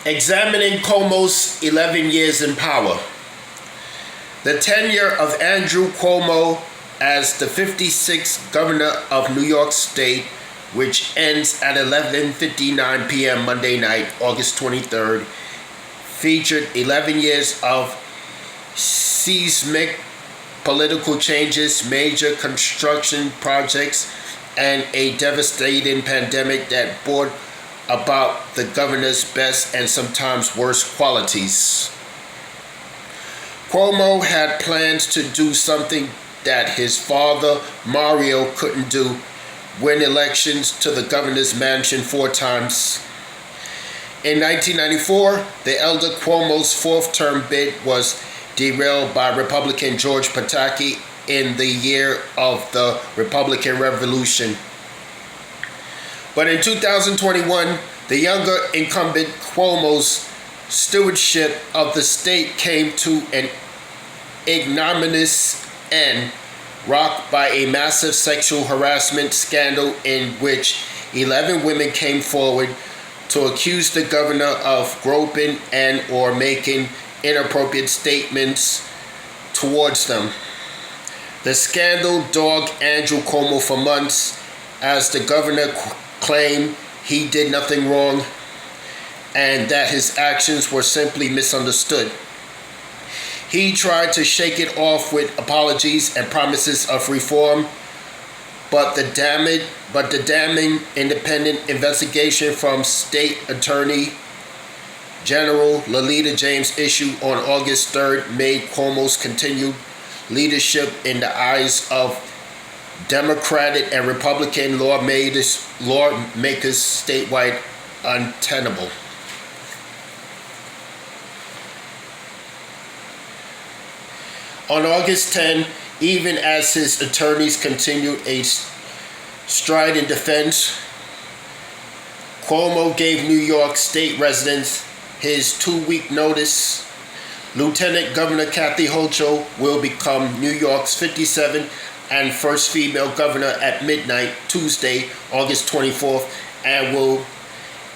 Examining Cuomo's 11 years in power. The tenure of Andrew Cuomo as the 56th governor of New York State, which ends at 11:59 p.m. Monday night, August 23rd, featured 11 years of seismic political changes, major construction projects, and a devastating pandemic that brought about the governor's best and sometimes worst qualities. Cuomo had plans to do something that his father, Mario, couldn't do: win elections to the governor's mansion 4 times. In 1994, the elder Cuomo's fourth-term bid was derailed by Republican George Pataki in the year of the Republican Revolution. But in 2021, the younger incumbent Cuomo's stewardship of the state came to an ignominious end, rocked by a massive sexual harassment scandal in which 11 women came forward to accuse the governor of groping and or making inappropriate statements towards them. The scandal dogged Andrew Cuomo for months, as the governor claimed he did nothing wrong and that his actions were simply misunderstood. He tried to shake it off with apologies and promises of reform, but the damning independent investigation from State Attorney General Lolita James issued on August 3rd made Cuomo's continued leadership in the eyes of Democratic and Republican lawmakers statewide untenable. On August 10, even as his attorneys continued a strident defense, Cuomo gave New York State residents his 2-week notice. Lieutenant Governor Kathy Hochul will become New York's 57th and first female governor at midnight Tuesday, August 24th, and will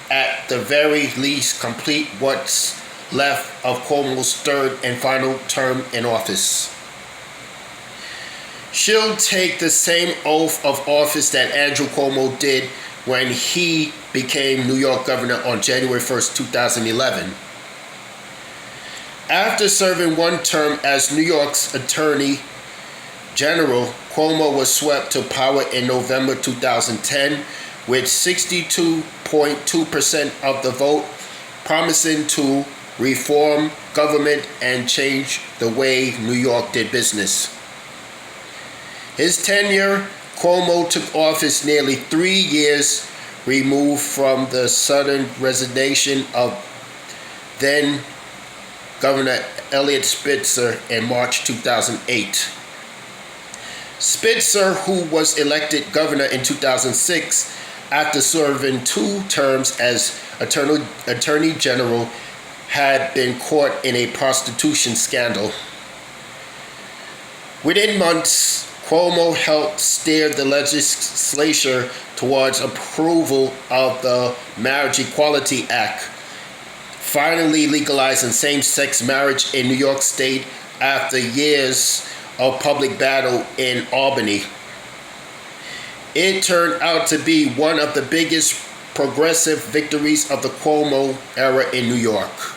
at the very least complete what's left of Cuomo's third and final term in office. She'll take the same oath of office that Andrew Cuomo did when he became New York governor on January 1st, 2011. After serving one term as New York's Attorney General, Cuomo was swept to power in November 2010 with 62.2% of the vote, promising to reform government and change the way New York did business. His tenure, Cuomo took office nearly 3 years removed from the sudden resignation of then Governor Eliot Spitzer in March 2008. Spitzer, who was elected governor in 2006 after serving 2 terms as Attorney General, had been caught in a prostitution scandal. Within months, Cuomo helped steer the legislature towards approval of the Marriage Equality Act, finally legalizing same-sex marriage in New York State after years of public battle in Albany. It turned out to be one of the biggest progressive victories of the Cuomo era in New York.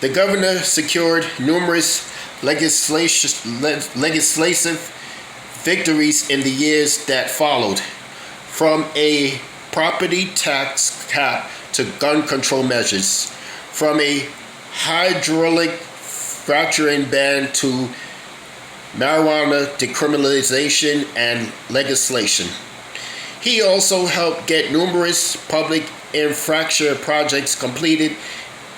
The governor secured numerous legislative victories in the years that followed, from a property tax cap to gun control measures, from a hydraulic fracturing ban to marijuana decriminalization and legislation. He also helped get numerous public infrastructure projects completed,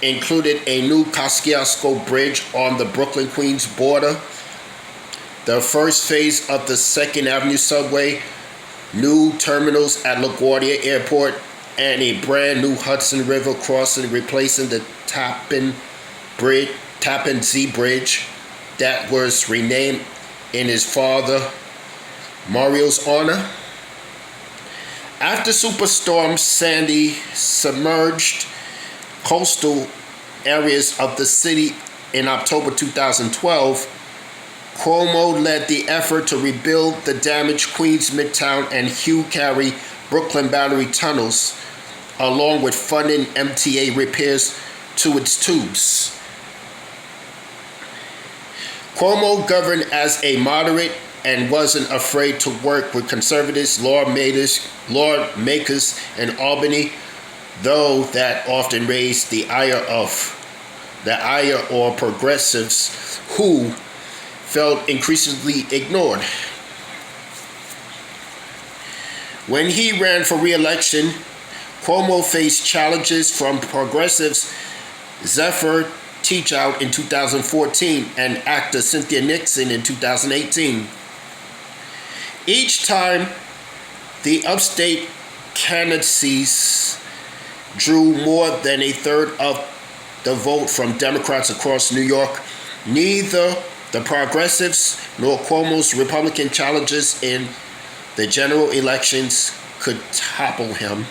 included a new Kosciuszko Bridge on the Brooklyn-Queens border, the first phase of the 2nd Avenue subway, new terminals at LaGuardia Airport, and a brand new Hudson River crossing replacing the Tappan Zee Bridge that was renamed in his father Mario's honor. After Superstorm Sandy submerged coastal areas of the city in October 2012, Cuomo led the effort to rebuild the damaged Queens Midtown and Hugh Carey Brooklyn Battery tunnels, along with funding MTA repairs to its tubes. Cuomo governed as a moderate and wasn't afraid to work with conservatives, lawmakers in Albany, though that often raised the ire or progressives who felt increasingly ignored. When he ran for re-election, Cuomo faced challenges from progressives Zephyr Teachout in 2014 and actor Cynthia Nixon in 2018. Each time, the upstate candidacies drew more than a third of the vote from Democrats across New York. Neither the progressives nor Cuomo's Republican challengers in the general elections could topple him.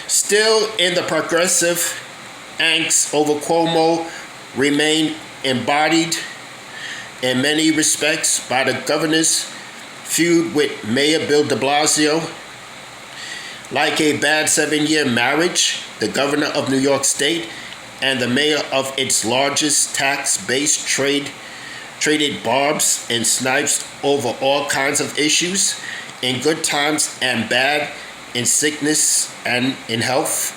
Still, in the progressive, angst over Cuomo remained embodied in many respects by the governor's feud with Mayor Bill de Blasio. Like a bad 7-year marriage, the governor of New York State and the mayor of its largest tax-based traded barbs and snipes over all kinds of issues, in good times and bad, in sickness and in health.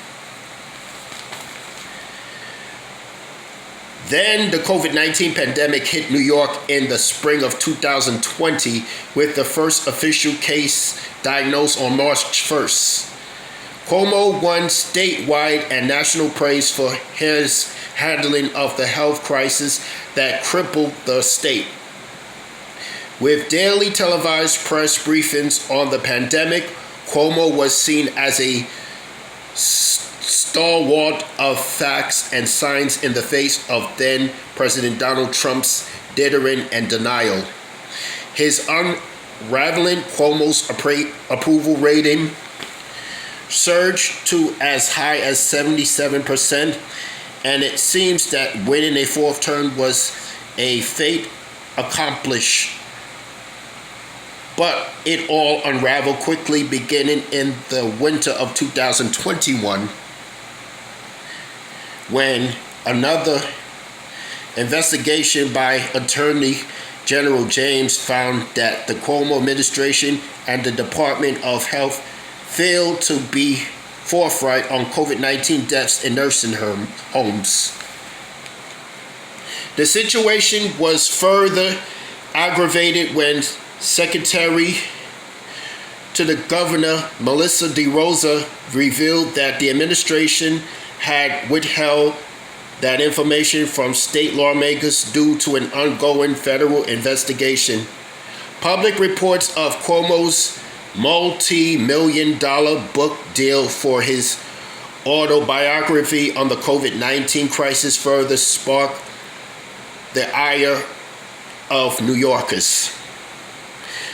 Then the COVID-19 pandemic hit New York in the spring of 2020 with the first official case diagnosed on March 1st. Cuomo won statewide and national praise for his handling of the health crisis that crippled the state. With daily televised press briefings on the pandemic, Cuomo was seen as a stalwart of facts and science in the face of then President Donald Trump's dithering and denial. His unraveling Cuomo's approval rating surged to as high as 77%, and it seems that winning a fourth term was a fait accomplished. But it all unraveled quickly beginning in the winter of 2021, when another investigation by Attorney General James found that the Cuomo administration and the Department of Health failed to be forthright on COVID-19 deaths in nursing homes. The situation was further aggravated when Secretary to the Governor Melissa DeRosa revealed that the administration had withheld that information from state lawmakers due to an ongoing federal investigation. Public reports of Cuomo's multi-million-dollar book deal for his autobiography on the COVID-19 crisis further sparked the ire of New Yorkers.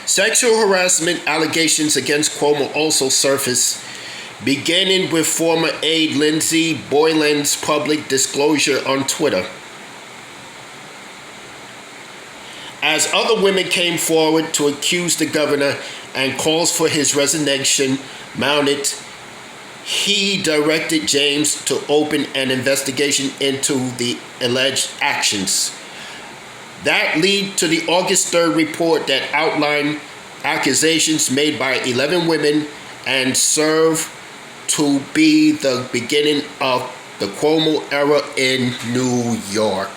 Sexual harassment allegations against Cuomo also surfaced, beginning with former aide Lindsey Boylan's public disclosure on Twitter. As other women came forward to accuse the governor and calls for his resignation mounted, he directed James to open an investigation into the alleged actions. That led to the August 3rd report that outlined accusations made by 11 women and served to be the beginning of the Cuomo era in New York.